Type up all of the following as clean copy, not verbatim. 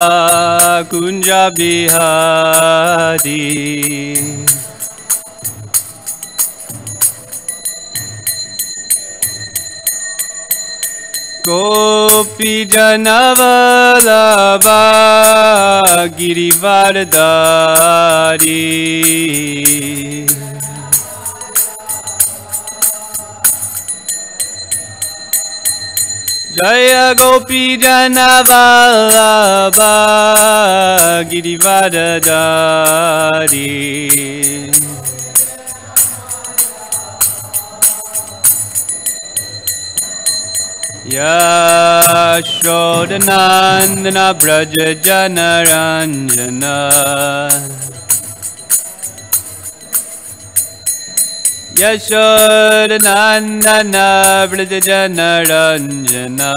Kunja Bihari. Gopi Janavalabha Girivardhari. Jaya Gopi Janavalabha Girivardhari. Yashodanandana Braja Janaranjana. Yashodanandana Braja Janaranjana.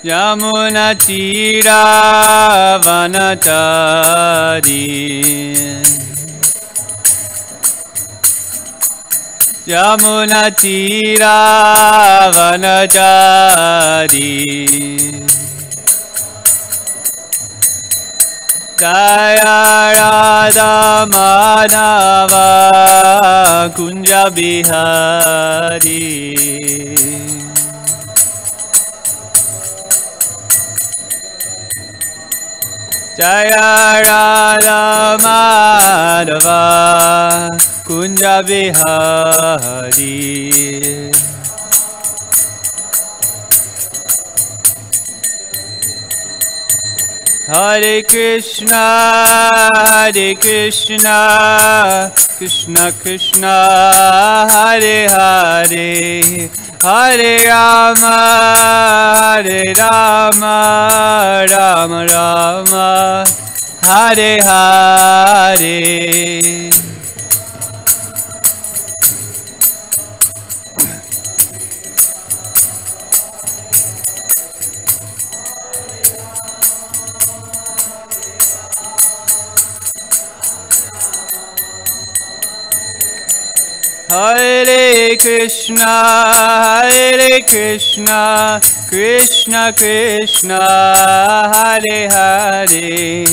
Yamuna Tira Vanatari. Yamuna Tira Vanachari. Jaya Radha Madhava Kunja Bihari. Jaya Radha Madhava Kunja Bihari. Hare Krishna, Krishna Krishna, Hare Hare, Hare Rama, Rama Rama, Hare Hare. Hare Krishna, Krishna Krishna, Hare Hare,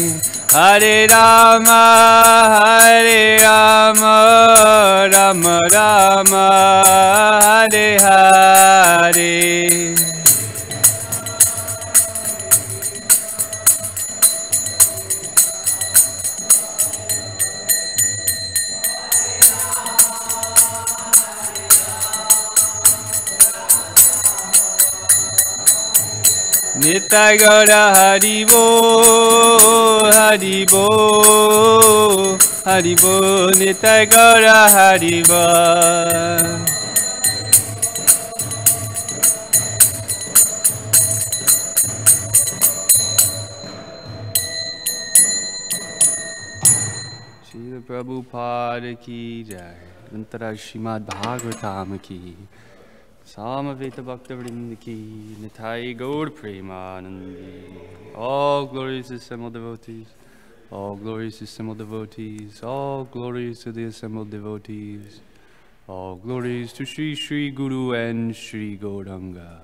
Hare Rama, Rama Rama, Hare Hare. Nitya Gaura Haribo, Haribo, Haribo, Nitya Gaura Haribo. Srila Prabhupada ki jai, Antara Srimad-Bhagavatam ki. Samaveta Bhakta-vrinda ki, Nitai Gaur Premanandi. All glories to assembled devotees, all glories to assembled devotees, all glories to the assembled devotees, all glories to Sri Sri Guru and Sri Gauranga.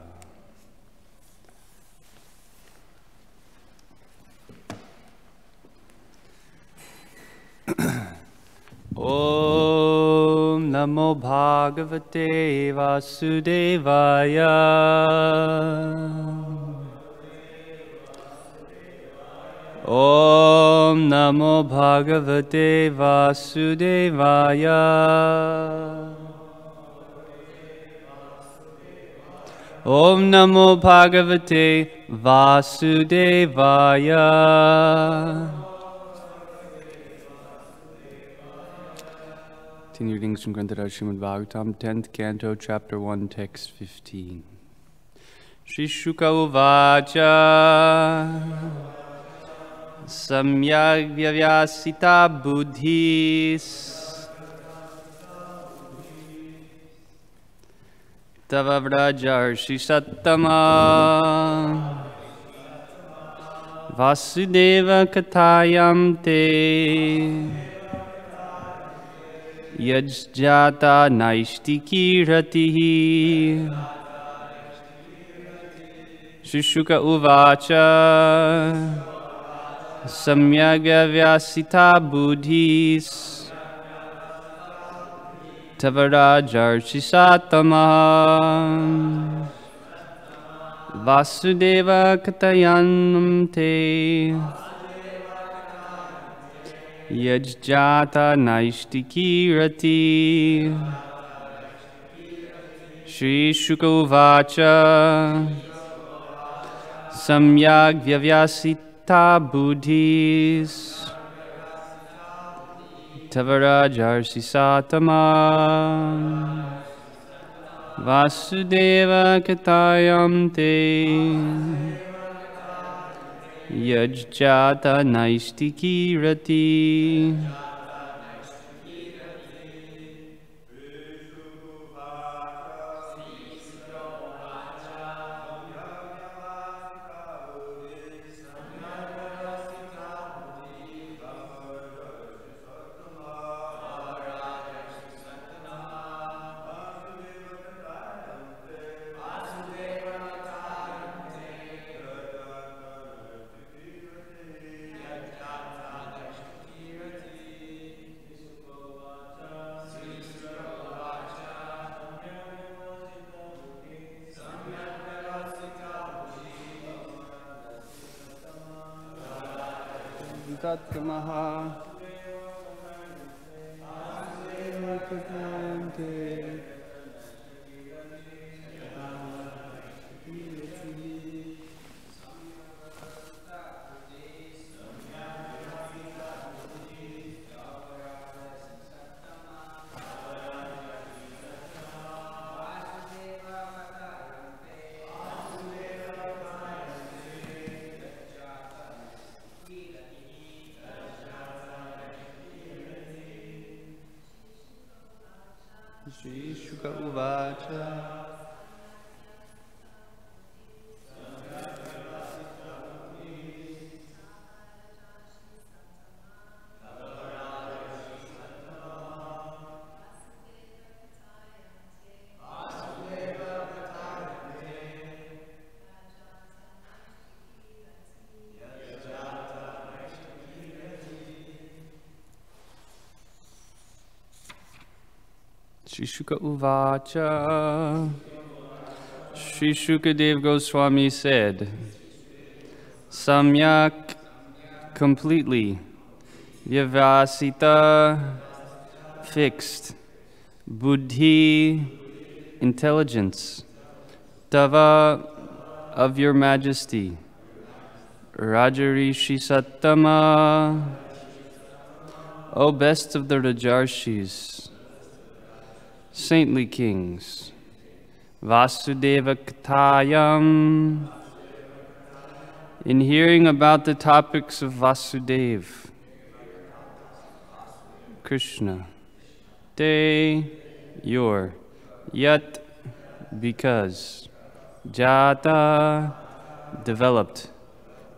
Om Namo Bhagavate Vasudevaya. Om Namo Bhagavate Vasudevaya. Om Namo Bhagavate Vasudevaya. Continued readings from Granthadar Srimad-Bhagavatam, 10th Canto, Chapter 1, Text 15. Shri Shuka Uvacha Samyak Vyasita Buddhis Tava Vrajarshi Sattama Vasudeva Kathayam Te Yajjata Naishtiki Ratihi Shri Shuka Uvacha Samyaga Vyasita Buddhis Tavarajarshisatama Vasudeva Katayanam Te Yajjata Naishtiki Rati Shri Shuka Uvacha Samyag Vyavyasita Buddhis Tavarajarshisatama Vasudeva Katayam Te Yajjata Naishtiki Rati Tattamaha Shri Shuka Uvacha Shri Shuka Uvacha Shri Shukadev Goswami said, Samyak completely, Vyavasita fixed, Buddhi intelligence, Tava of your majesty, Rajarishi Sattama, O best of the Rajarshis, saintly kings, Vasudeva Katayam, in hearing about the topics of Vasudev, Krishna, Te, your, Yat, because, Jata, developed,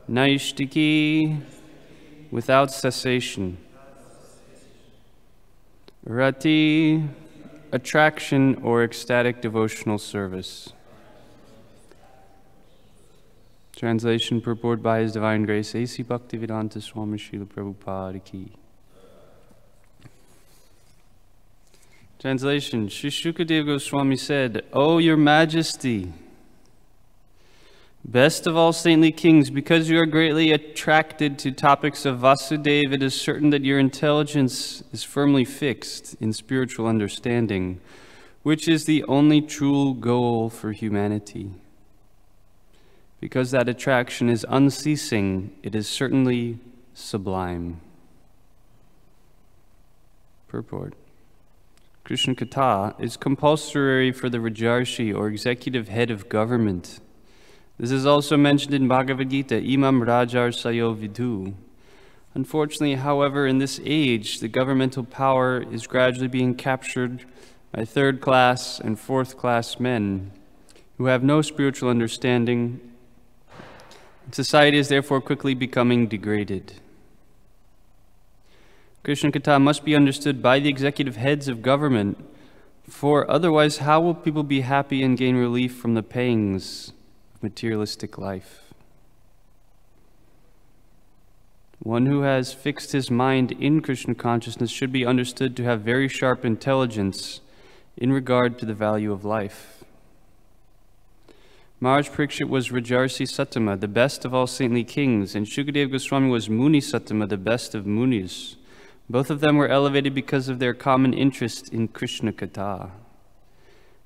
Naishtiki, without cessation, Rati, attraction or ecstatic devotional service. Translation purport by His Divine Grace A.C. Bhaktivedanta Swami Srila Prabhupada Ki. Translation. Shri Shukadev Goswami said, O your majesty, best of all saintly kings, because you are greatly attracted to topics of Vasudeva, it is certain that your intelligence is firmly fixed in spiritual understanding, which is the only true goal for humanity. Because that attraction is unceasing, it is certainly sublime. Purport. Krishna Katha is compulsory for the Rajarshi or executive head of government. This is also mentioned in Bhagavad Gita, Imam Rajar Sayo Vidhu. Unfortunately, however, in this age, the governmental power is gradually being captured by third-class and fourth-class men who have no spiritual understanding. Society is therefore quickly becoming degraded. Krishna Katha must be understood by the executive heads of government, for otherwise how will people be happy and gain relief from the pangs of materialistic life. One who has fixed his mind in Krishna consciousness should be understood to have very sharp intelligence in regard to the value of life. Maharaj Parikshit was Rajarsi Sattama, the best of all saintly kings, and Shukadeva Goswami was Muni Sattama, the best of munis. Both of them were elevated because of their common interest in Krishna Katha.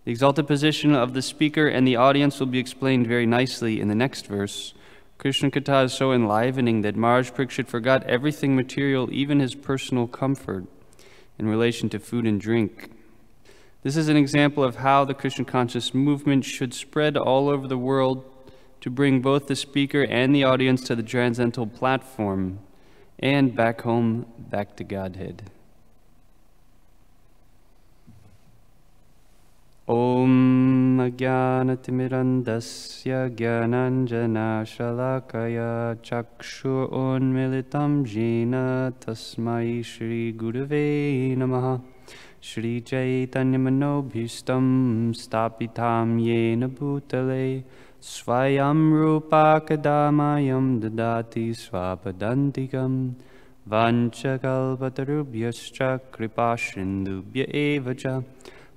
The exalted position of the speaker and the audience will be explained very nicely in the next verse. Krishna Katha is so enlivening that Maharaj Parikshit forgot everything material, even his personal comfort, in relation to food and drink. This is an example of how the Krishna conscious movement should spread all over the world to bring both the speaker and the audience to the transcendental platform and back home, back to Godhead. Om Ajnanatimirandasya Jnananjana Shalakaya Chakshur Unmilitam Jena Tasmai Shri Gurave Namaha Shri Chaitanya Manobhishtam Stapitam Yena Bhutale Swayam Rupa Kadamayam Dadati Swapadantikam Vanchakalpatarubhyascha Kripashindubhya Evacha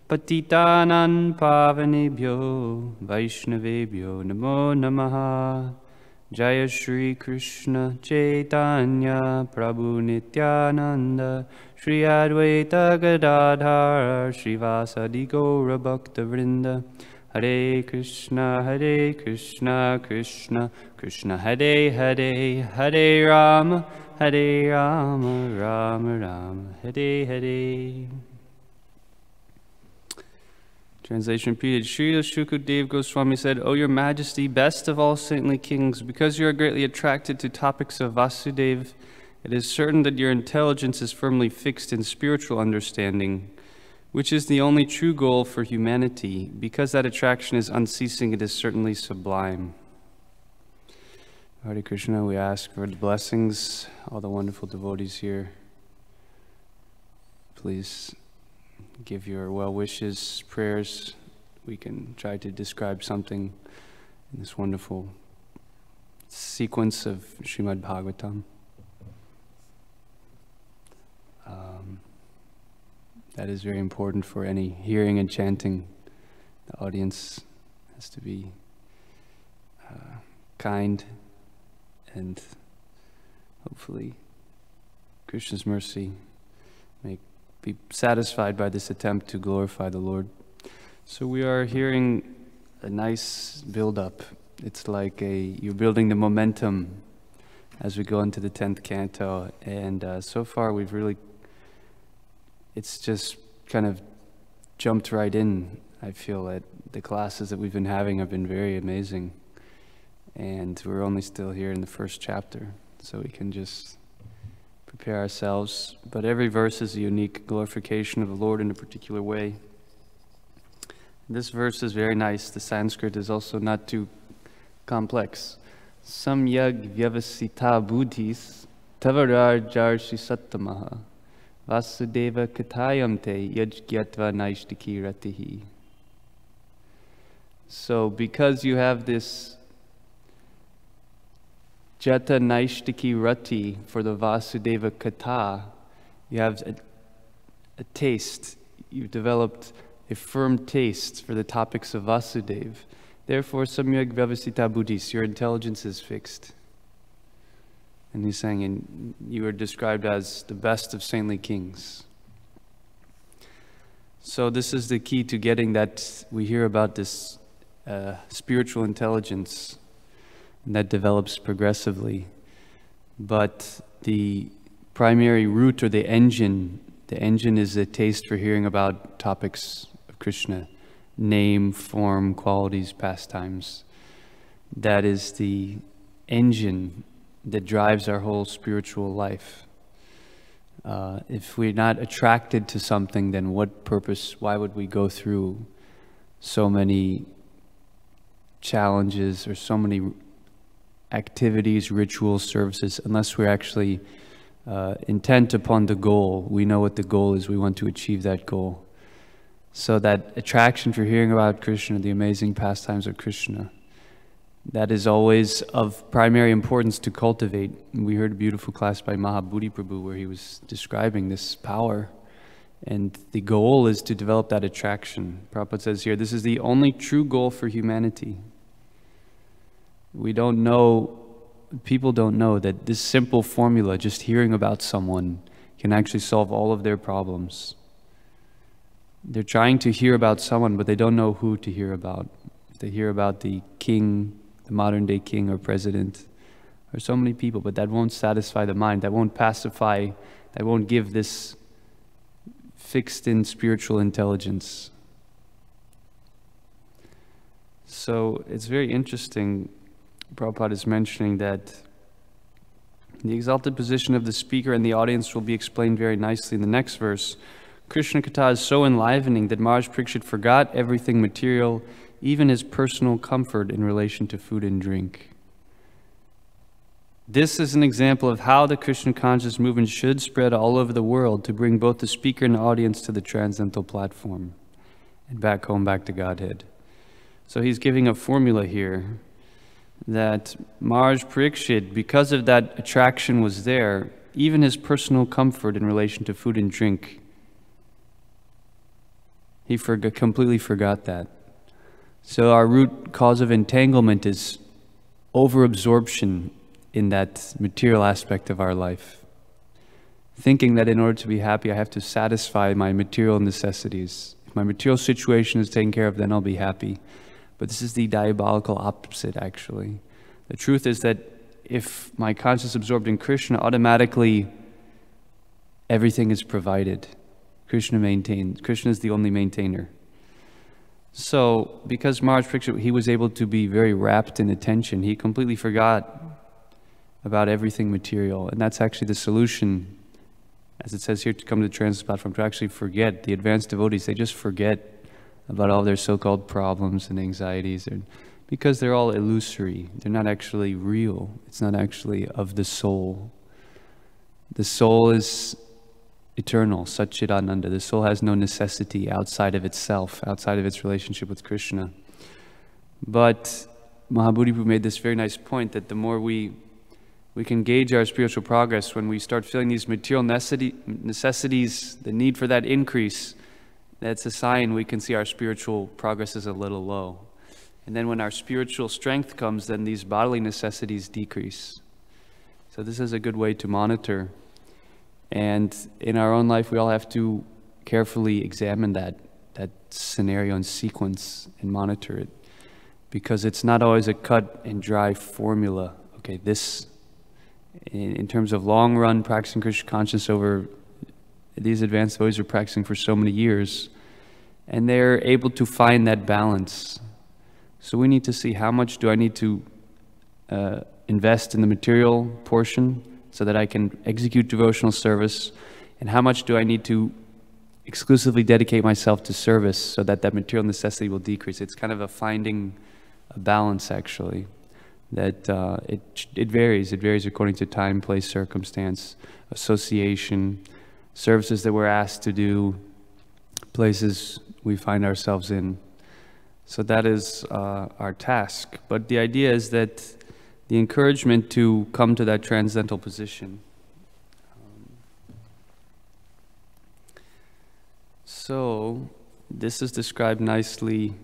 Patitānaṁ pāvanebhyo Vaishnavebhyo namo namaha. Jaya Shri Krishna Chaitanya Prabhu Nityananda Shri Advaita Gadadhara Srivasadi Gaura Bhakta Vrinda. Hare Krishna Krishna Krishna Hare Hare, Hare Rama Rama Rama Hare Hare. Translation repeated. Srila Shukadeva Goswami said, O your Majesty, best of all saintly kings, because you are greatly attracted to topics of Vasudeva, it is certain that your intelligence is firmly fixed in spiritual understanding, which is the only true goal for humanity. Because that attraction is unceasing, it is certainly sublime. Hare Krishna, we ask for the blessings, all the wonderful devotees here. Please give your well wishes, prayers. We can try to describe something in this wonderful sequence of Srimad-Bhagavatam. That is very important for any hearing and chanting. The audience has to be kind, and hopefully Krishna's mercy may be satisfied by this attempt to glorify the Lord. So we are hearing a nice build-up. It's like you're building the momentum as we go into the 10th canto, and so far it's just kind of jumped right in. I feel that the classes that we've been having have been very amazing, and we're only still here in the first chapter, so we can just prepare ourselves. But every verse is a unique glorification of the Lord in a particular way. This verse is very nice. The Sanskrit is also not too complex. Samyag vyavasita buddhis tavarar jarshi sattamaha vasudeva kathayamte yajgyatva naishtiki ratihi. So because you have this Jata Naishtiki Rati for the Vasudeva Katha, you have a taste. You've developed a firm taste for the topics of Vasudeva. Therefore, Samyag Vyavasita Buddhis, your intelligence is fixed. And he's saying, and you are described as the best of saintly kings. So this is the key to getting that. We hear about this spiritual intelligence that develops progressively, but the primary root, or the engine is a taste for hearing about topics of Krishna, name, form, qualities, pastimes. That is the engine that drives our whole spiritual life. If we're not attracted to something, then what purpose, why would we go through so many challenges or so many activities, rituals, services, unless we're actually intent upon the goal? We know what the goal is. We want to achieve that goal. So that attraction for hearing about Krishna, the amazing pastimes of Krishna, that is always of primary importance to cultivate. We heard a beautiful class by Mahabodhi Prabhu where he was describing this power, and the goal is to develop that attraction. Prabhupada says here, this is the only true goal for humanity. We don't know, people don't know that this simple formula, just hearing about someone, can actually solve all of their problems. They're trying to hear about someone, but they don't know who to hear about. If they hear about the king, the modern day king or president, or so many people, but that won't satisfy the mind, that won't pacify, that won't give this fixed in spiritual intelligence. So it's very interesting, Prabhupada is mentioning that the exalted position of the speaker and the audience will be explained very nicely in the next verse. Krishna Katha is so enlivening that Maharaj Parikshit forgot everything material, even his personal comfort in relation to food and drink. This is an example of how the Krishna conscious movement should spread all over the world to bring both the speaker and the audience to the transcendental platform and back home, back to Godhead. So he's giving a formula here that Maharaj Parikshit, because of that attraction was there, even his personal comfort in relation to food and drink, he completely forgot that. So our root cause of entanglement is overabsorption in that material aspect of our life. Thinking that in order to be happy, I have to satisfy my material necessities. If my material situation is taken care of, then I'll be happy. But this is the diabolical opposite, actually. The truth is that if my consciousness is absorbed in Krishna, automatically everything is provided. Krishna maintains. Krishna is the only maintainer. So, because Maharaj Parikshit, he was able to be very rapt in attention, he completely forgot about everything material. And that's actually the solution, as it says here, to come to the transcendental platform, to actually forget. The advanced devotees, they just forget about all their so-called problems and anxieties, because they're all illusory. They're not actually real. It's not actually of the soul. The soul is eternal, Satchidananda. The soul has no necessity outside of itself, outside of its relationship with Krishna. But Mahabodhi Prabhu made this very nice point that the more we can gauge our spiritual progress when we start feeling these material necessities, the need for that increase, that's a sign we can see our spiritual progress is a little low. And then when our spiritual strength comes, then these bodily necessities decrease. So this is a good way to monitor. And in our own life, we all have to carefully examine that scenario and sequence and monitor it. Because it's not always a cut and dry formula. Okay, this, in terms of long run practicing Krishna consciousness over, these advanced devotees are practicing for so many years, and they're able to find that balance. So we need to see, how much do I need to invest in the material portion so that I can execute devotional service, and how much do I need to exclusively dedicate myself to service so that that material necessity will decrease. It's kind of finding a balance, actually, that it varies. It varies according to time, place, circumstance, association, services that we're asked to do, places we find ourselves in. So that is our task. But the idea is that the encouragement to come to that transcendental position. So this is described nicely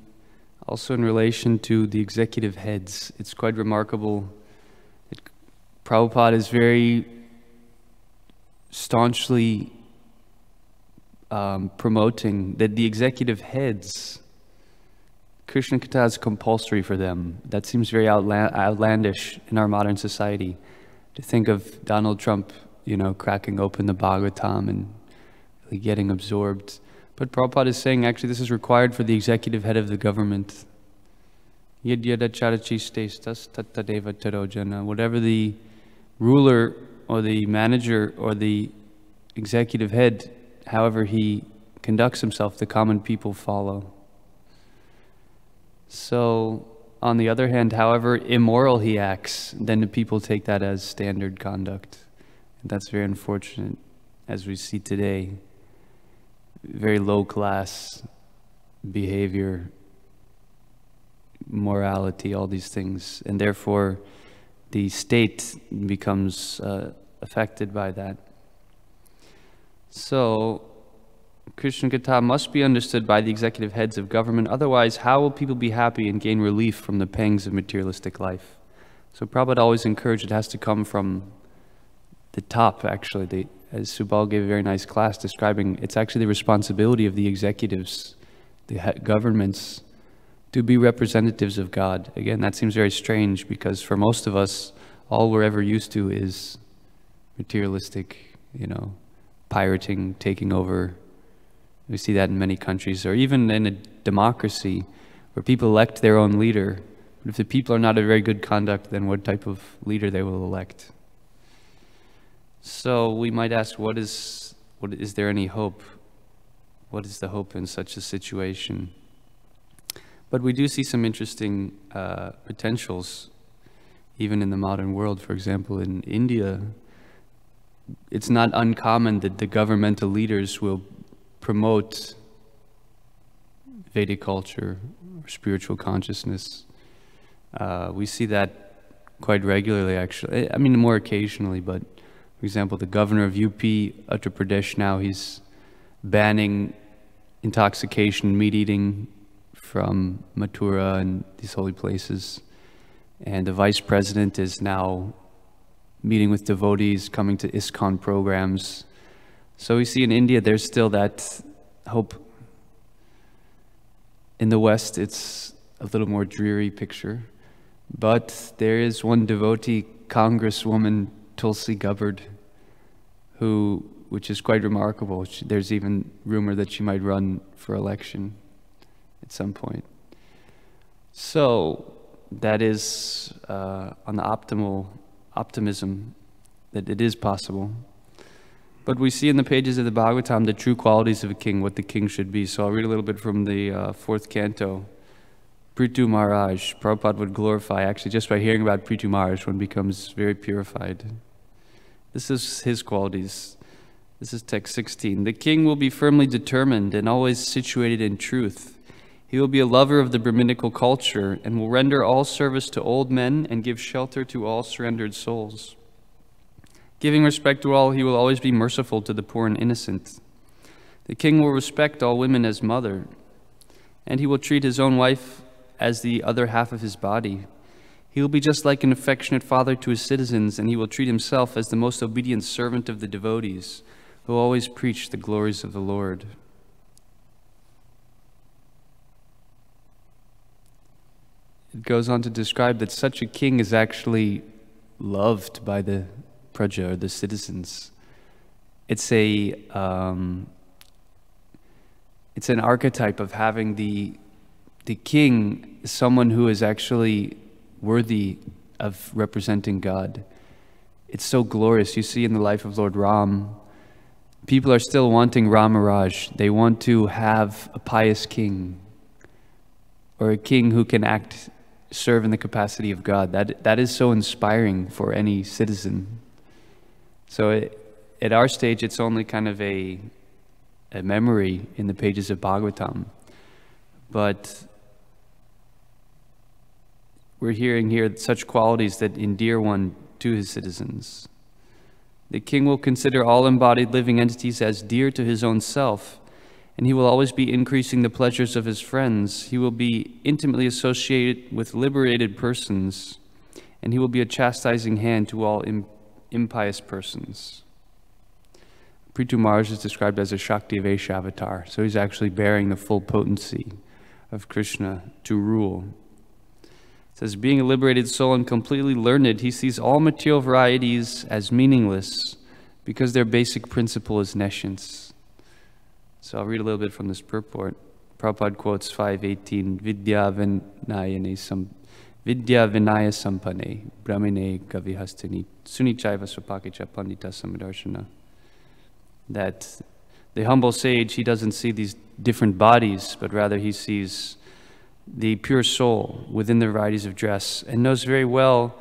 also in relation to the executive heads. It's quite remarkable. Prabhupada is very staunchly promoting that the executive heads, Krishna Katha is compulsory for them. That seems very outlandish in our modern society. To think of Donald Trump, cracking open the Bhagavatam and really getting absorbed. But Prabhupada is saying actually this is required for the executive head of the government. Yad yada charachistes tattadeva tarojana. Whatever the ruler or the manager or the executive head, however he conducts himself, the common people follow. So, on the other hand, however immoral he acts, then the people take that as standard conduct. And that's very unfortunate, as we see today. Very low class behavior morality, all these things, and therefore the state becomes affected by that. So Krishna Katha must be understood by the executive heads of government, otherwise how will people be happy and gain relief from the pangs of materialistic life? So Prabhupada always encouraged it has to come from the top, actually. As Subal gave a very nice class describing, it's actually the responsibility of the executives, the governments, to be representatives of God. Again, that seems very strange because for most of us, all we're ever used to is materialistic, pirating, taking over. We see that in many countries, or even in a democracy where people elect their own leader. But if the people are not of very good conduct, then what type of leader they will elect? So we might ask, is there any hope? What is the hope in such a situation? But we do see some interesting potentials, even in the modern world. For example, in India, it's not uncommon that the governmental leaders will promote Vedic culture or spiritual consciousness. We see that quite regularly, actually. I mean, more occasionally, but for example, the governor of UP, Uttar Pradesh now, he's banning intoxication, meat eating from Mathura and these holy places. And the vice president is now meeting with devotees, coming to ISKCON programs. So we see in India, there's still that hope. In the West, it's a little more dreary picture. But there is one devotee, Congresswoman Tulsi Gabbard, which is quite remarkable. There's even rumor that she might run for election at some point. So that is on the optimism that it is possible. But we see in the pages of the Bhagavatam the true qualities of a king, what the king should be. So I'll read a little bit from the fourth canto. Prithu Maharaj, Prabhupada would glorify, actually just by hearing about Prithu Maharaj, one becomes very purified. This is his qualities. This is text 16. The king will be firmly determined and always situated in truth. He will be a lover of the Brahminical culture and will render all service to old men and give shelter to all surrendered souls. Giving respect to all, he will always be merciful to the poor and innocent. The king will respect all women as mother, and he will treat his own wife as the other half of his body. He will be just like an affectionate father to his citizens, and he will treat himself as the most obedient servant of the devotees, who always preach the glories of the Lord. It goes on to describe that such a king is actually loved by the praja, or the citizens. It's an archetype of having the king, someone who is actually worthy of representing God. It's so glorious. You see in the life of Lord Ram, people are still wanting Ramaraj. They want to have a pious king, or a king who can serve in the capacity of God. That is so inspiring for any citizen. So at our stage, it's only kind of a memory in the pages of Bhagavatam. But we're hearing here such qualities that endear one to his citizens. The king will consider all embodied living entities as dear to his own self, and he will always be increasing the pleasures of his friends. He will be intimately associated with liberated persons, and he will be a chastising hand to all impious persons. Prithu Maharaj is described as a Shakti-Vesha avatar, so he's actually bearing the full potency of Krishna to rule. It says, being a liberated soul and completely learned, he sees all material varieties as meaningless because their basic principle is nescience. So I'll read a little bit from this purport. Prabhupada quotes 5:18, Vidya Vinaya Sampane, Brahmine Gavihastani, Sunichaiva Swapakicha Pandita Samadarshana. That the humble sage, he doesn't see these different bodies, but rather he sees the pure soul within the varieties of dress, and knows very well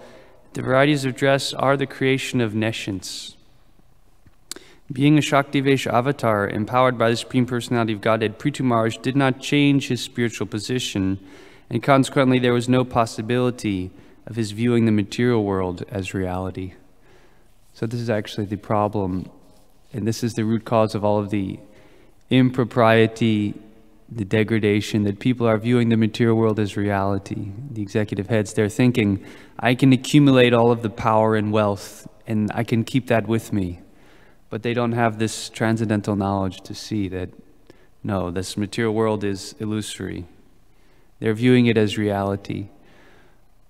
the varieties of dress are the creation of nescience. Being a Shakti-Vesha avatar, empowered by the Supreme Personality of Godhead, Prithu Maharaj did not change his spiritual position and consequently there was no possibility of his viewing the material world as reality. So this is actually the problem, and this is the root cause of all of the impropriety, the degradation, that people are viewing the material world as reality. The executive heads, they're thinking, I can accumulate all of the power and wealth, and I can keep that with me. But they don't have this transcendental knowledge to see that, no, this material world is illusory. They're viewing it as reality.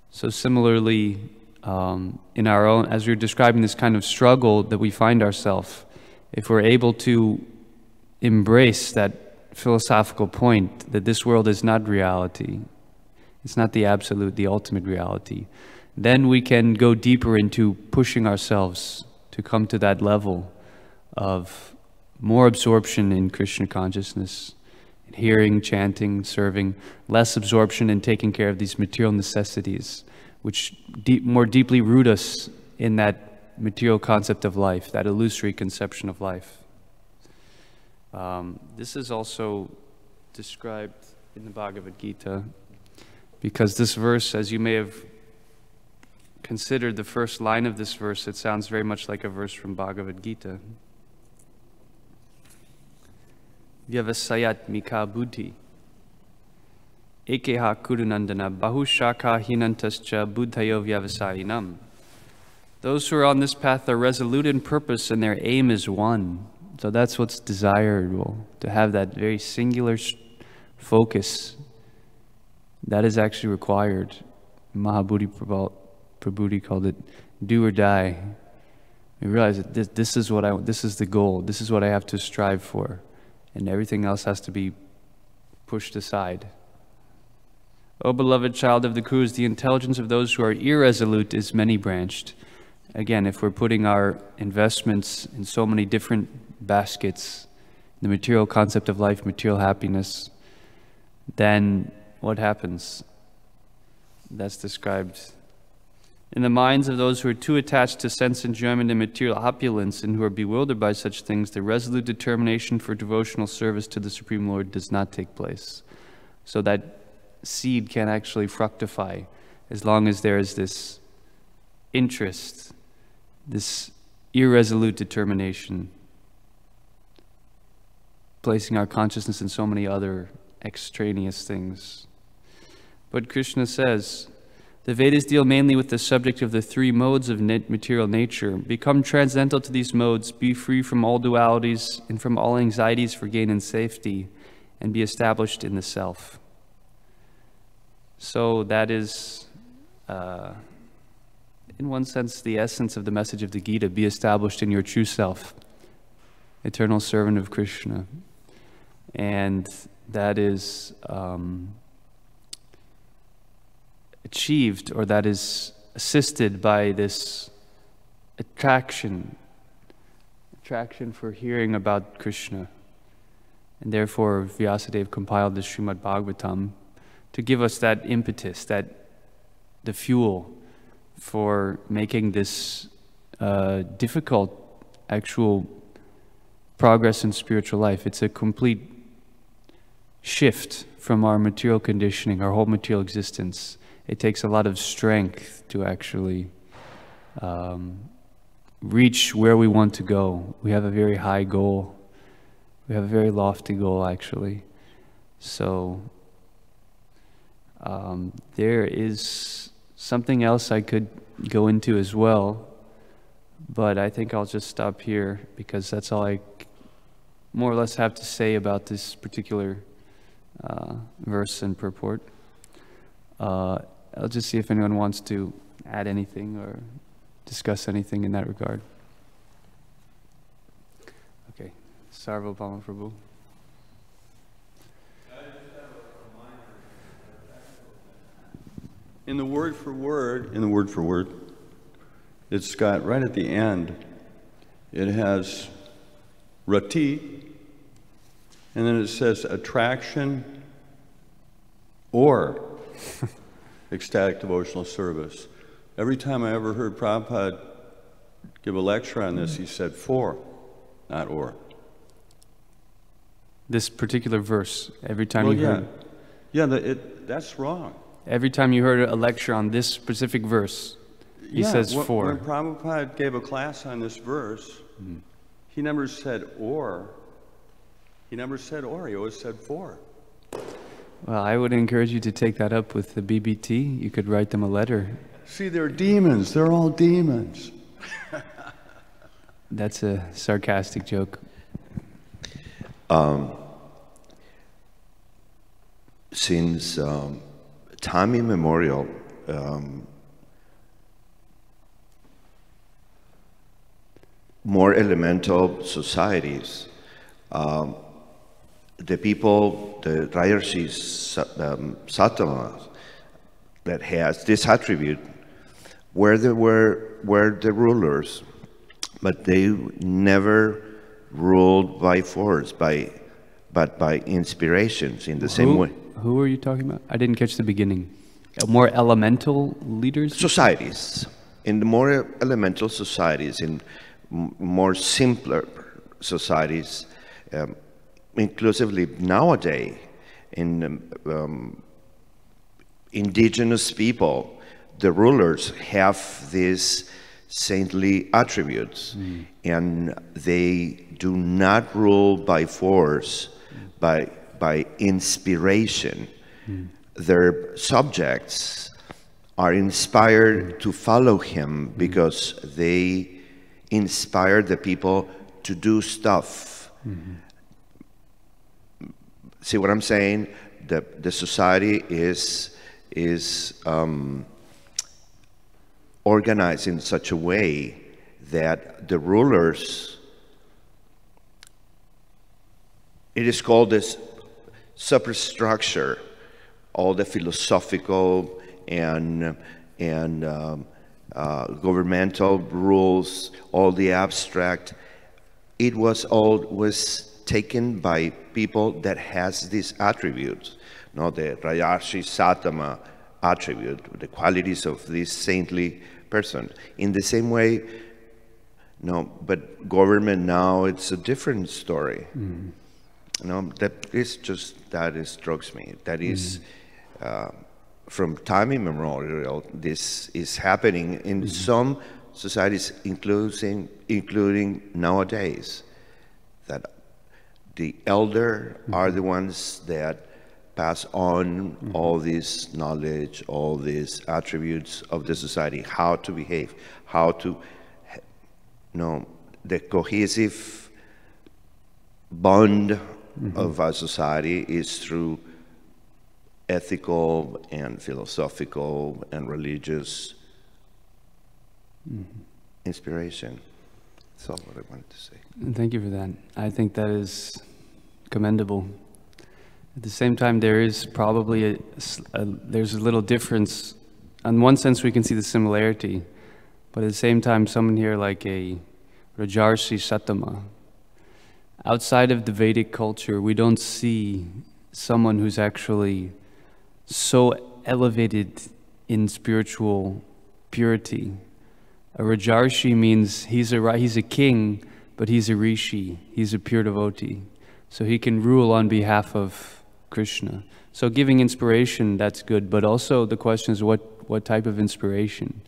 So similarly, in our own, as we're describing this kind of struggle that we find ourselves, if we're able to embrace that philosophical point that this world is not reality, it's not the absolute, the ultimate reality, then we can go deeper into pushing ourselves to come to that level of more absorption in Krishna consciousness, hearing, chanting, serving, less absorption in taking care of these material necessities, which more deeply root us in that material concept of life, that illusory conception of life. This is also described in the Bhagavad Gita, because this verse, as you may have considered the first line of this verse, it sounds very much like a verse from Bhagavad Gita. Vyavasayat mika buddhi ekeha kurunandana bahushaka hinantascha buddhayo vyavasayinam. Those who are on this path are resolute in purpose and their aim is one. So that's what's desirable, to have that very singular focus. That is actually required. Mahabodhi Prabhu called it do or die. We realize that this is what this is the goal. This is what I have to strive for. And everything else has to be pushed aside. O beloved child of the Kurus, the intelligence of those who are irresolute is many-branched. Again, if we're putting our investments in so many different baskets, the material concept of life, material happiness, then what happens? That's described. In the minds of those who are too attached to sense enjoyment and material opulence and who are bewildered by such things, the resolute determination for devotional service to the Supreme Lord does not take place. So that seed can actually fructify as long as there is this interest, this irresolute determination, placing our consciousness in so many other extraneous things. But Krishna says, the Vedas deal mainly with the subject of the three modes of material nature. Become transcendental to these modes, be free from all dualities and from all anxieties for gain and safety, and be established in the self. So that is, in one sense, the essence of the message of the Gita: be established in your true self, eternal servant of Krishna. And that is achieved, or that is assisted by this attraction for hearing about Krishna. And therefore Vyasadeva compiled the Srimad-Bhagavatam to give us that impetus, the fuel for making this difficult actual progress in spiritual life. It's a complete shift from our material conditioning, our whole material existence. It takes a lot of strength to actually reach where we want to go. We have a very high goal. We have a very lofty goal, actually. So there is something else I could go into as well, but I think I'll just stop here because that's all I more or less have to say about this particular verse and purport. I'll just see if anyone wants to add anything or discuss anything in that regard. Okay. Sarvabhauma Prabhu. In the word for word, it's got right at the end, it has rati, and then it says attraction or ecstatic devotional service. Every time I ever heard Prabhupada give a lecture on this, he said for, not or. This particular verse, every time you heard. Yeah, that's wrong. Every time you heard a lecture on this specific verse, he says for. When Prabhupada gave a class on this verse, he never said or. He never said or, he always said for. Well, I would encourage you to take that up with the BBT. You could write them a letter. See, they're demons. They're all demons. That's a sarcastic joke. Since time immemorial, more elemental societies, the people, the Rajarshi Sattva, that has this attribute, were the rulers, but they never ruled by force, but by inspirations in the same way. Who are you talking about? I didn't catch the beginning. More elemental leaders? Societies. In the more elemental societies, in more simpler societies, inclusively nowadays, in indigenous people, the rulers have these saintly attributes, and they do not rule by force, by inspiration. Their subjects are inspired to follow him because they inspire the people to do stuff. See what I'm saying? The society is organized in such a way that the rulers, it is called this superstructure, all the philosophical and governmental rules, all the abstract, it was taken by people that has these attributes, the Rajarshi Sattva attribute, the qualities of this saintly person. In the same way, but government now, it's a different story. That strikes me. That is, from time immemorial, this is happening in some societies, including nowadays, that the elder are the ones that pass on all this knowledge, all these attributes of the society, how to behave, how to, the cohesive bond of our society is through ethical and philosophical and religious inspiration. That's all what I wanted to say. Thank you for that. I think that is commendable. At the same time, there is probably there's a little difference. In one sense, we can see the similarity, but at the same time, someone here like a Rajarshi Sattva, outside of the Vedic culture, we don't see someone who's actually so elevated in spiritual purity. A Rajarshi means he's a king, but he's a rishi, he's a pure devotee. So he can rule on behalf of Krishna. So giving inspiration, that's good, but also the question is what type of inspiration?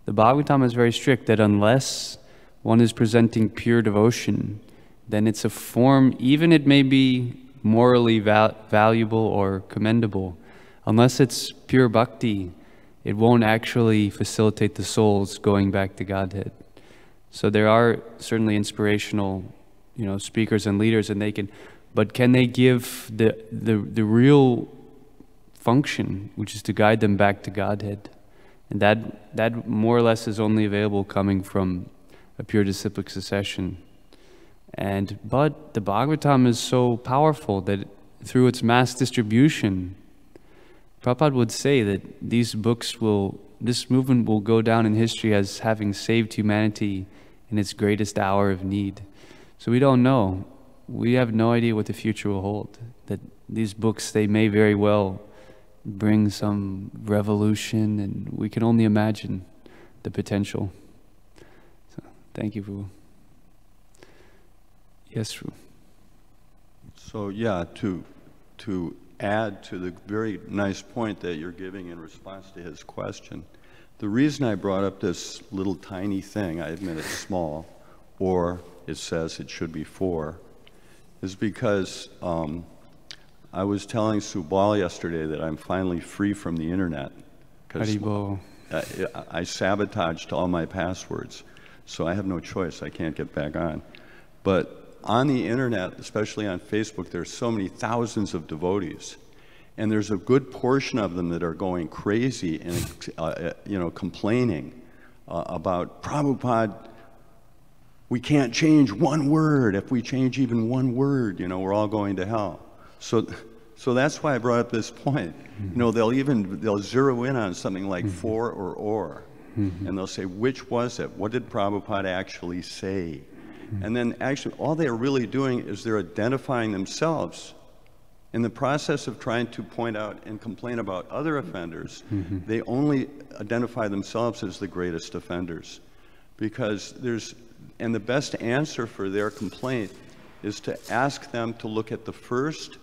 The Bhagavatam is very strict that unless one is presenting pure devotion, then it's a form, even it may be morally valuable or commendable, unless it's pure bhakti, it won't actually facilitate the souls going back to Godhead. So there are certainly inspirational, speakers and leaders, and but can they give the real function, which is to guide them back to Godhead? And that more or less is only available coming from a pure disciplic succession. But the Bhagavatam is so powerful that through its mass distribution, Prabhupada would say that this movement will go down in history as having saved humanity in its greatest hour of need. So we don't know. We have no idea what the future will hold. That these books, they may very well bring some revolution, and we can only imagine the potential. So, thank you, Prabhu. Yes, Prabhu. So yeah, to add to the very nice point that you're giving in response to his question. The reason I brought up this little tiny thing, I admit it's small, or it says it should be 4, is because I was telling Subal yesterday that I'm finally free from the internet. Because I sabotaged all my passwords, so I have no choice. I can't get back on. But on the internet, especially on Facebook, there's so many thousands of devotees, and there's a good portion of them that are going crazy and complaining about Prabhupada. We can't change one word. If we change even one word, we're all going to hell. So that's why I brought up this point. They'll zero in on something like 4 or, and they'll say, which was it? What did Prabhupada actually say? And then actually all they're really doing is they're identifying themselves. In the process of trying to point out and complain about other offenders, they only identify themselves as the greatest offenders. And the best answer for their complaint is to ask them to look at the first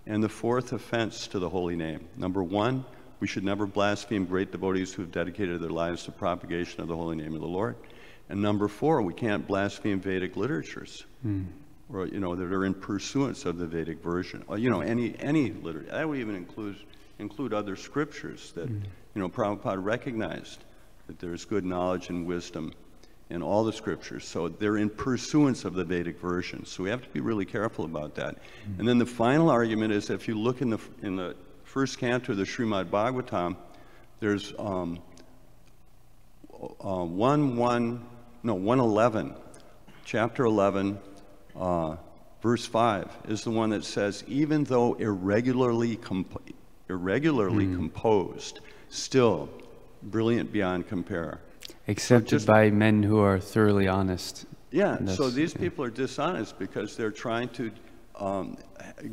and the 4th offense to the holy name. Number 1, we should never blaspheme great devotees who have dedicated their lives to propagation of the holy name of the Lord. And number 4, we can't blaspheme Vedic literatures, or that are in pursuance of the Vedic version. Or, any literature. That would even include other scriptures that Prabhupada recognized that there's good knowledge and wisdom in all the scriptures. So they're in pursuance of the Vedic version. So we have to be really careful about that. And then the final argument is, if you look in the first canto of the Srimad-Bhagavatam, there's 111, chapter 11, verse 5 is the one that says, even though irregularly composed, still brilliant beyond compare. Accepted by men who are thoroughly honest. Yeah, so these people are dishonest because they're trying to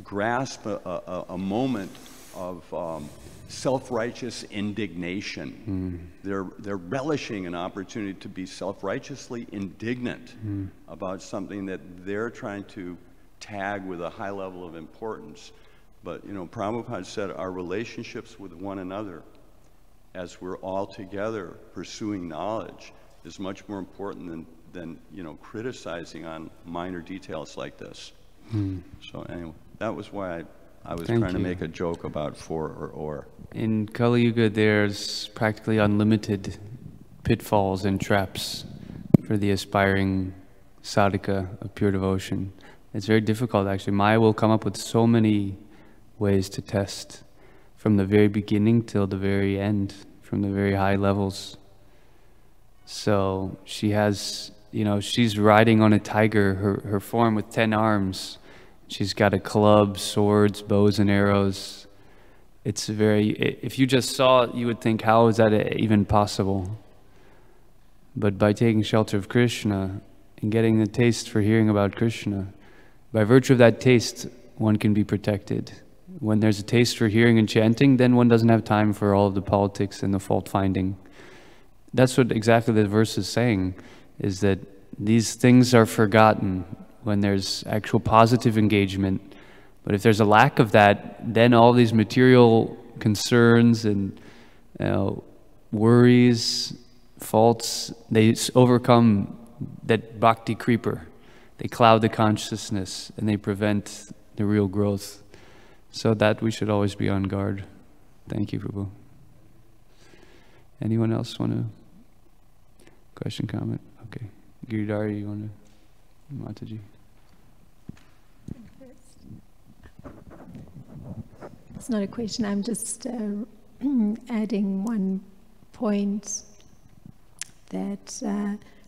grasp a moment of self-righteous indignation. They're relishing an opportunity to be self-righteously indignant about something that they're trying to tag with a high level of importance. But, Prabhupada said our relationships with one another, as we're all together pursuing knowledge, is much more important than criticizing on minor details like this. So anyway, that was why I was trying to make a joke about 4 or. In Kali Yuga, there's practically unlimited pitfalls and traps for the aspiring sadhaka of pure devotion. It's very difficult, actually. Maya will come up with so many ways to test, from the very beginning till the very end, from the very high levels. So she has, she's riding on a tiger, her form with 10 arms. She's got a club, swords, bows and arrows. It's if you just saw it, you would think, how is that even possible? But by taking shelter of Krishna and getting the taste for hearing about Krishna, by virtue of that taste, one can be protected. When there's a taste for hearing and chanting, then one doesn't have time for all of the politics and the fault-finding. That's what exactly the verse is saying, is that these things are forgotten when there's actual positive engagement. But if there's a lack of that, then all these material concerns and worries, faults, they overcome that bhakti creeper. They cloud the consciousness and they prevent the real growth. So that we should always be on guard. Thank you, Prabhu. Anyone else want to? Question, comment? Okay. Giridhari, you want to? Mataji. It's not a question, I'm just adding one point that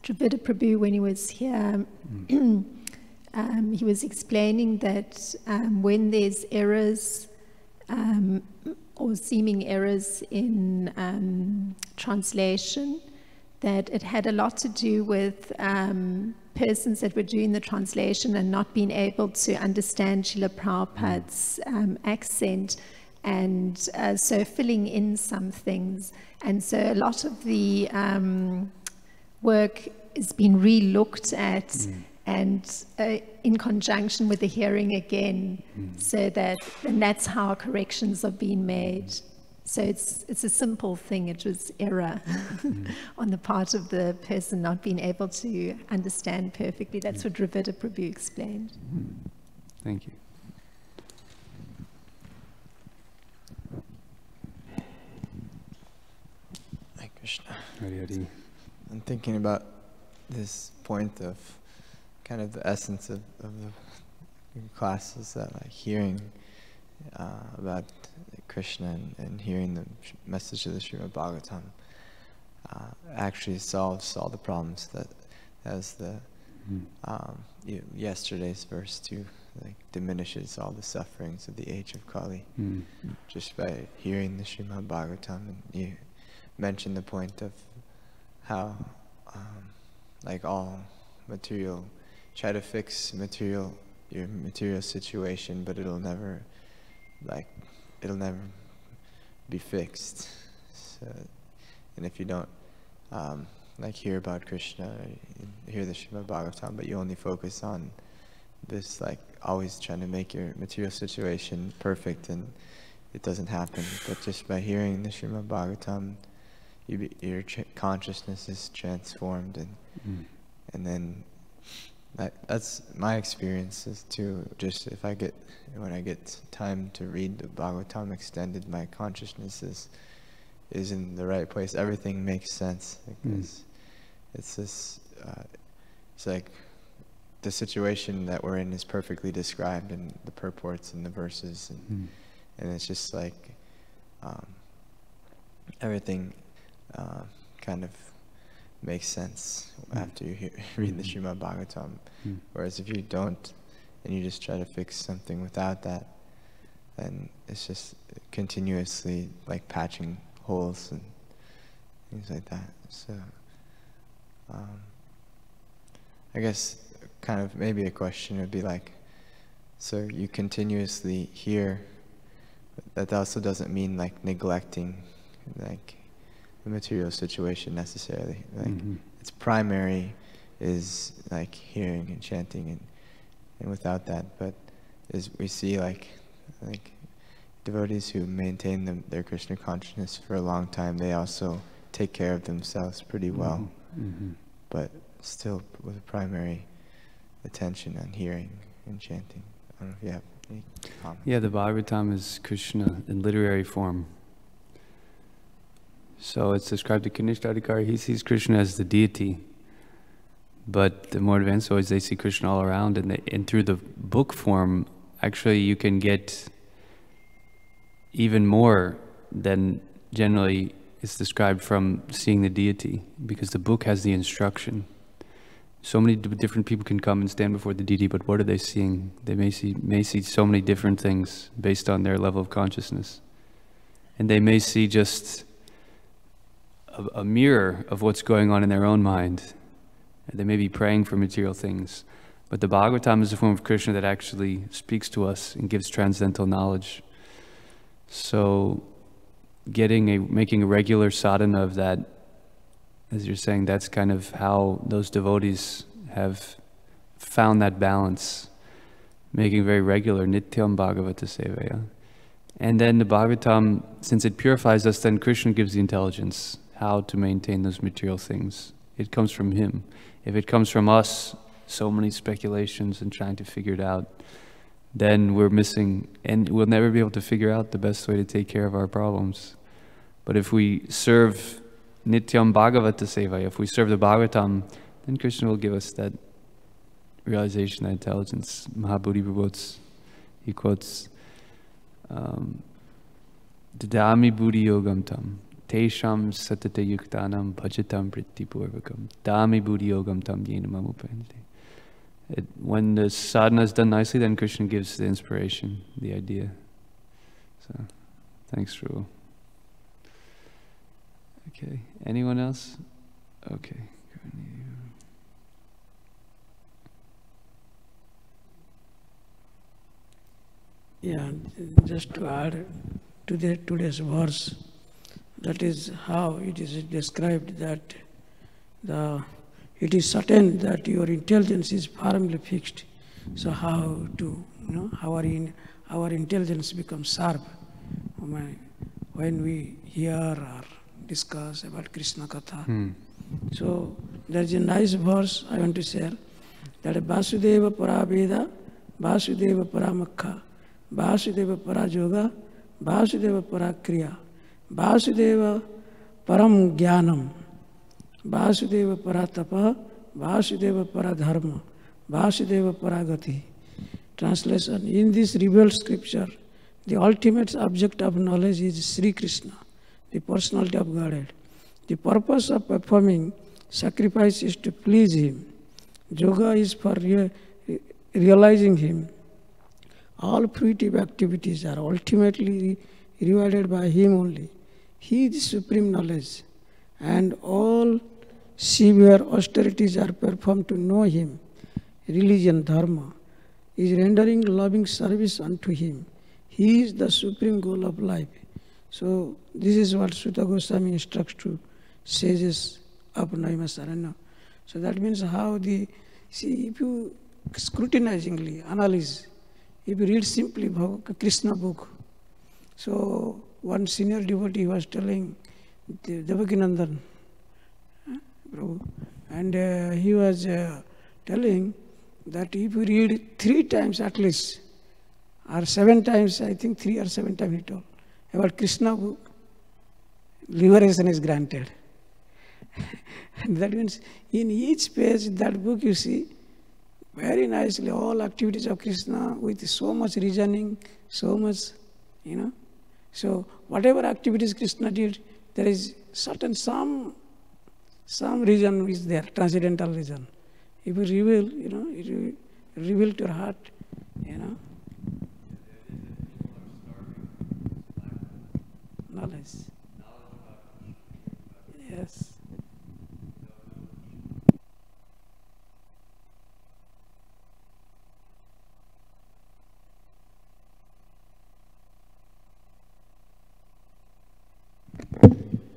Trivida Prabhu, when he was here, he was explaining that when there's errors or seeming errors in translation, that it had a lot to do with persons that were doing the translation and not being able to understand Srila Prabhupada's accent, and so filling in some things. And so a lot of the work has been re-looked at and in conjunction with the hearing again, so that, and that's how corrections are being made. So it's a simple thing. It was error on the part of the person not being able to understand perfectly. That's what Dravida Prabhu explained. Thank you. Hi, Krishna. Hari Hari. I'm thinking about this point of kind of the essence of the classes, that like hearing about Krishna and hearing the message of the Srimad-Bhagavatam actually solves all the problems, that as the yesterday's verse too, like diminishes all the sufferings of the age of Kali just by hearing the Srimad-Bhagavatam. And you mentioned the point of how like all material, try to fix your material situation, but it'll never be fixed. So, and if you don't like hear about Krishna, hear the Srimad-Bhagavatam, but you only focus on this, like always trying to make your material situation perfect, and it doesn't happen. But just by hearing the Srimad-Bhagavatam, your consciousness is transformed, and then that's my experiences too. Just when I get time to read the Bhagavatam extended, my consciousness is in the right place. Everything makes sense. It's this. It's like the situation that we're in is perfectly described in the purports and the verses, and it's just like everything kind of makes sense after you read the Srimad-Bhagavatam. Whereas if you don't, and you just try to fix something without that, then it's just continuously like patching holes and things like that. So I guess kind of maybe a question would be like, so you continuously hear, but that also doesn't mean like neglecting like the material situation necessarily. Like its primary is like hearing and chanting, and without that, but as we see like devotees who maintain their Krishna consciousness for a long time, they also take care of themselves pretty well, but still with a primary attention on hearing and chanting. I don't know if you have any comments. Yeah, the Bhagavatam is Krishna in literary form. So it's described to Kanishta Adhikari, he sees Krishna as the deity. But the more advanced devotees, they see Krishna all around, and through the book form, actually you can get even more than generally is described from seeing the deity, because the book has the instruction. So many different people can come and stand before the deity, but what are they seeing? They may see so many different things based on their level of consciousness. And they may see just a mirror of what's going on in their own mind. They may be praying for material things, but the Bhagavatam is a form of Krishna that actually speaks to us and gives transcendental knowledge. So making a regular sadhana of that, as you're saying, that's kind of how those devotees have found that balance, making very regular nityam bhagavata sevaya. And then the Bhagavatam, since it purifies us, then Krishna gives the intelligence how to maintain those material things. It comes from him. If it comes from us, so many speculations and trying to figure it out, then we're missing, and we'll never be able to figure out the best way to take care of our problems. But if we serve Nityam Bhagavata Sevaya, if we serve the Bhagavatam, then Krishna will give us that realization, that intelligence. Mahabodhi Prabhu, he quotes, Dadami buddhi yogam tam, tesham satata yuktanam bhajatam vritti purvakam, dami buddhi yogam tam yena mamupayante. When the sadhana is done nicely, then Krishna gives the inspiration, the idea. So, thanks, Prabhu. Okay, anyone else? Okay. Yeah, just to add to today's verse, that is how it is described that it is certain that your intelligence is firmly fixed. So how to, how our intelligence becomes sharp when we hear or discuss about Krishna Katha. So there's a nice verse I want to share, that Vasudeva Paraveda, Vasudeva Paramakha, Vasudeva Parajoga, Vasudeva Parakriya, Vasudeva Param Jnanam, Vasudeva Paratapa, Vasudeva Paradharma, Vasudeva Paragati. Translation: in this revealed scripture, the ultimate object of knowledge is Sri Krishna, the personality of Godhead. The purpose of performing sacrifice is to please Him. Yoga is for realizing Him. All fruitive activities are ultimately rewarded by Him only. He is supreme knowledge, and all severe austerities are performed to know Him. Religion, dharma, is rendering loving service unto Him. He is the supreme goal of life. So this is what Sutta Goswami instructs to sages of Naimasaranya. So that means how if you scrutinizingly analyze, if you read simply Krishna book. So one senior devotee was telling Devakinandan, Prabhu, and he was telling that if you read 3 times at least, or 7 times, I think 3 or 7 times he told, about Krishna book, liberation is granted. And that means in each page that book you see very nicely all activities of Krishna with so much reasoning, so much, So whatever activities Krishna did, there is certain some reason is there, transcendental reason. If you reveal, it will reveal to your heart, knowledge. Yes.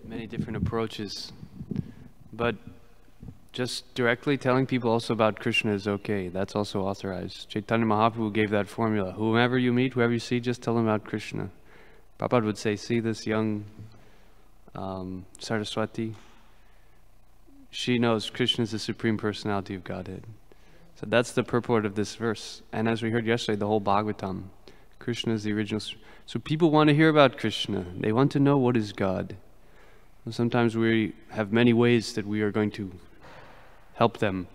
Many different approaches, but just directly telling people also about Krishna is okay. That's also authorized. Chaitanya Mahaprabhu gave that formula. Whomever you meet, whoever you see, just tell them about Krishna. Prabhupada would say, see this young Saraswati? She knows Krishna is the Supreme Personality of Godhead. So that's the purport of this verse. And as we heard yesterday, the whole Bhagavatam, Krishna is the original. So people want to hear about Krishna. They want to know what is God. And sometimes we have many ways that we are going to help them.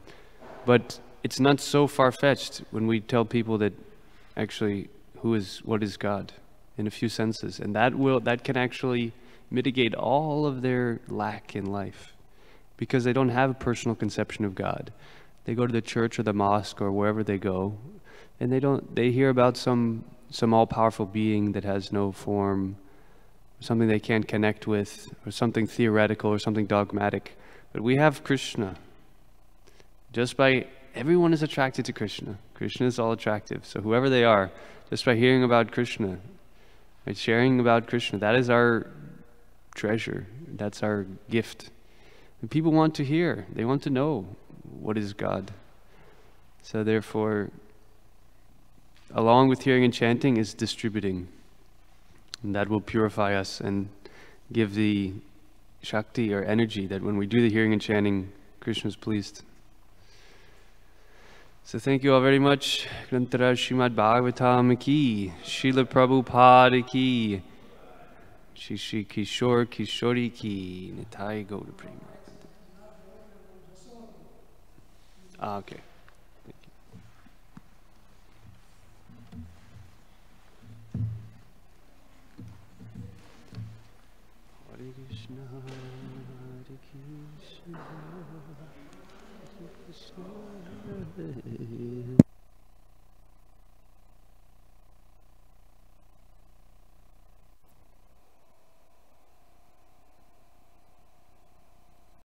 But it's not so far-fetched when we tell people that actually what is God in a few senses. And that can actually mitigate all of their lack in life, because they don't have a personal conception of God. They go to the church or the mosque or wherever they go, and they hear about some all-powerful being that has no form, something they can't connect with, or something theoretical or something dogmatic. But we have Krishna. Everyone is attracted to Krishna. Krishna is all attractive. So whoever they are, just by hearing about Krishna, by sharing about Krishna, that is our treasure. That's our gift. And people want to hear. They want to know what is God. So therefore, along with hearing and chanting is distributing. And that will purify us and give the Shakti or energy that when we do the hearing and chanting, Krishna is pleased. So thank you all very much. Grantara Srimad-Bhagavatam ki, Srila Prabhupada ki, Shri Kishore Kishori ki, Nitai Gauda Prema. Okay. Hare Krishna, Hare Krishna, Krishna Hare Hare.